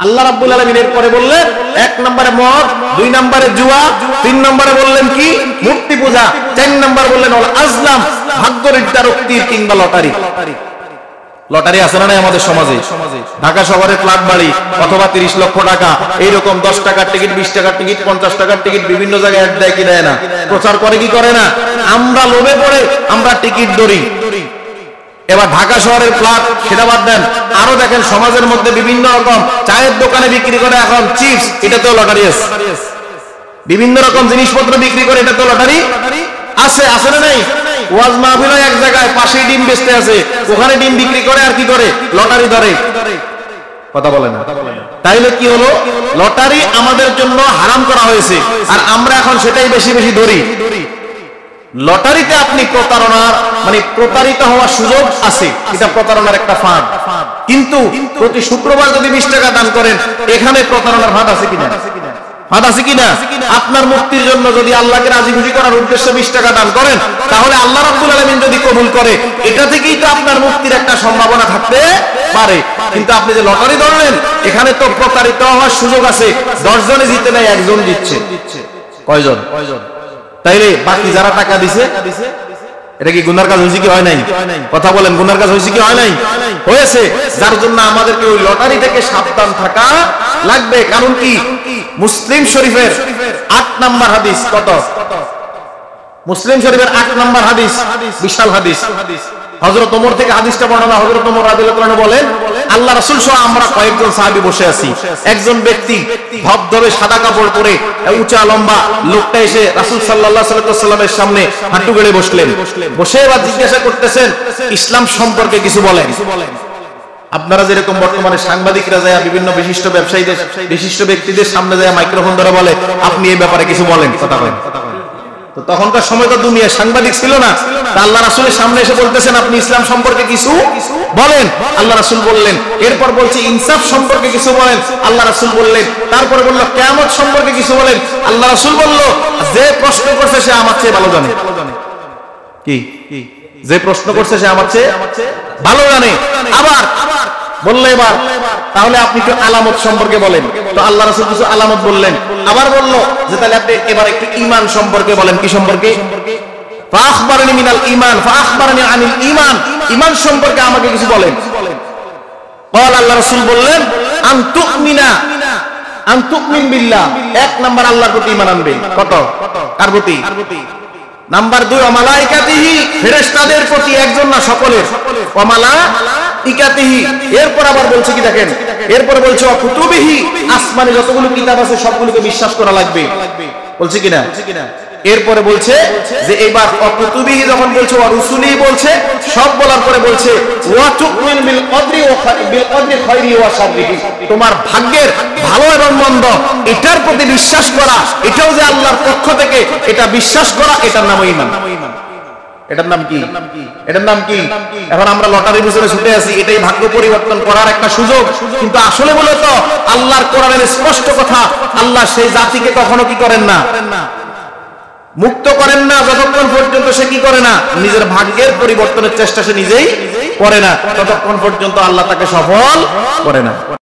আল্লাহ রাব্বুল আলামিন এর পরে বললেন 1 নম্বরে মদ, 2 নম্বরে জুয়া, 3 নম্বরে বললেন কি মূর্তি পূজা, 4 নম্বর বললেন ওয়াল আজলাম ভাগ্যরিদ্দার তীর কিংবা লটারি। লটারি আছে না আমাদের সমাজে? ঢাকা শহরে ফ্ল্যাট বাড়ি অথবা 30 লক্ষ টাকা এইরকম 10 টাকার টিকিট, 20 টাকার টিকিট, 50 টাকার টিকিট বিভিন্ন জায়গায় অ্যাড দেয় কি দেয় না, প্রচার করে কি করে না? আমরা লোভে পড়ে আমরা টিকিট ধরি। এবার ঢাকা শহরের ফ্ল্যাট সেটা বাদ দেন, আরো দেখেন সমাজের মধ্যে বিভিন্ন রকম চায়ের দোকানে বিক্রি করে এখন চিপস, এটাতেও লটারি আছে। বিভিন্ন রকম জিনিসপত্র বিক্রি করে, এটা তো লটারি আছে, আছে না নাই? ওয়াজ মাহফিল এক জায়গায় পাশেই ডিম বেচতে আছে, ওখানে ডিম বিক্রি করে আর কি করে লটারি ধরে। কথা বলে না? তাইলে কি হলো? লটারি আমাদের জন্য হারাম করা হয়েছে আর আমরা এখন সেটাই বেশি বেশি ধরি। লটারিতে আপনি প্রতারণার মানে প্রতারিত হওয়ার সুযোগ আছে, এটা প্রতারণার একটা ফাঁদ। কিন্তু প্রতি শুক্রবার যদি 20 টাকা দান করেন, এখানে প্রতারণার ফাঁদ আছে কিনা? ফাঁদ আছে কিনা? আপনার মুক্তির জন্য যদি আল্লাহকে রাজি খুশি করার উদ্দেশ্যে 20 টাকা দান করেন, তাহলে আল্লাহ রাব্বুল আলামিন যদি কবুল করে, এটা থেকেই তো আপনার মুক্তির একটা সম্ভাবনা থাকতে পারে। কিন্তু আপনি যে লটারি ধরলেন, এখানে তো প্রতারিত হওয়ার সুযোগ আছে। 10 জনে জিতে নাই, একজন জিতছে। কয়জন? তাইলে বাকি যারা টাকা দিছে, এটা কি গুনার কাজ হয়েছে কি হয় নাই? কথা বলেন, গুনার কাজ হয়েছে কি হয় নাই? হয়েছে। যার জন্য আমাদেরকে ওই লটারি থেকে সাবধান থাকা লাগবে। কারণ কি? মুসলিম শরীফের 8 নম্বর হাদিস। কত? মুসলিম শরীফের 8 নম্বর হাদিস, বিশাল হাদিস। হযরত ওমর থেকে হাদিসটা বর্ণনা। হযরত ওমর রাদিয়াল্লাহু তাআলা বলেন, আল্লাহ রাসূল সহ আমরা কয়েকজন সাহাবী বসে আছি। একজন ব্যক্তি ধবধবে সাদা কাপড় পরে উঁচা লম্বা লোকটা এসে রাসূল সাল্লাল্লাহু আলাইহি ওয়াসাল্লামের সামনে হাঁটু গেড়ে বসলেন। বসে এবার জিজ্ঞাসা করতেছেন, ইসলাম সম্পর্কে কিছু বলেন। আপনারা যেরকম বর্তমানে সাংবাদিকরা যায় বিভিন্ন বিশিষ্ট ব্যবসায়ীদের, বিশিষ্ট ব্যক্তিদের সামনে যায় মাইক্রোফোন ধরে বলে, আপনি এই ব্যাপারে কিছু বলেন, কথা বলেন। তো তখনকার সময় তো দুনিয়া সাংবাদিক ছিল না। আল্লাহ রাসূলের সামনে এসে বলতেছেন, আপনি ইসলাম সম্পর্কে কিছু বলেন। আল্লাহ রাসূল বললেন। এরপর বলছে, ইনসাফ সম্পর্কে কিছু বলেন। আল্লাহ রাসূল বললেন। তারপরে বলল, কিয়ামত সম্পর্কে কিছু বলেন। আল্লাহ রাসূল বলল, যে প্রশ্ন করছে সে আমার চেয়ে ভালো জানে। কি? যে প্রশ্ন করছে সে আমার চেয়ে ভালো জানে। আবার বললে, এবার তাহলে আপনি একটু আলামত সম্পর্কে বলেন। তো আল্লাহ রাসূল কিছু আলামত বললেন। আবার বলল যে তাহলে আপনি এবার একটু ঈমান সম্পর্কে বলেন। কি সম্পর্কে? ফাখবারনি মিনাল ঈমান, ফাখবারনি আনিল ঈমান। ঈমান সম্পর্কে আমাকে কিছু বলেন। قال আল্লাহ রাসূল বললেন, আন তুমিন বিল্লাহ। 1 নাম্বার আল্লাহর প্রতি ঈমান আনবে। কত? কার প্রতি? নাম্বার 2 ওয়া মালাইকাতিহি, ফেরেশতাদের প্রতি, একজন না সকলের। ওয়া মালাইকাতিহি। এরপর আবার বলছে কি দেখেন, এরপর বলছে ওয়া কুতুবিহি, আসমানে যতগুলো কিতাব আছে সবগুলোকে বিশ্বাস করা লাগবে। বলছে কিনা? এরপরে বলছে যে এবার ওয়া কুতুবিহি যখন বলছে, ওয়া রুসুলিহি বলছে, সব বলার পরে বলছে ওয়া তুমিন বিল কদরি খায়রি ওয়া শাররিহি। তোমার ভাগ্যের ভালো এবং মন্দ এটার প্রতি বিশ্বাস করা, এটাও যে আল্লাহর পক্ষ থেকে, এটা বিশ্বাস করা, এটার নাম ঈমান। এটার নাম কি? এটার নাম কি? এখন আমরা লটারির পিছনে ছুটে আছি, এটাই ভাগ্য পরিবর্তন করার একটা সুযোগ। কিন্তু আসলে মূলত আল্লাহর কোরআনের স্পষ্ট কথা, আল্লাহ সেই জাতিকে কখনো কি করেন না, মুক্ত করেন না, যতক্ষণ পর্যন্ত সে কি করে না, নিজের ভাগ্যের পরিবর্তনের চেষ্টা সে নিজেই করে না, ততক্ষণ পর্যন্ত আল্লাহ তাকে সফল করে না।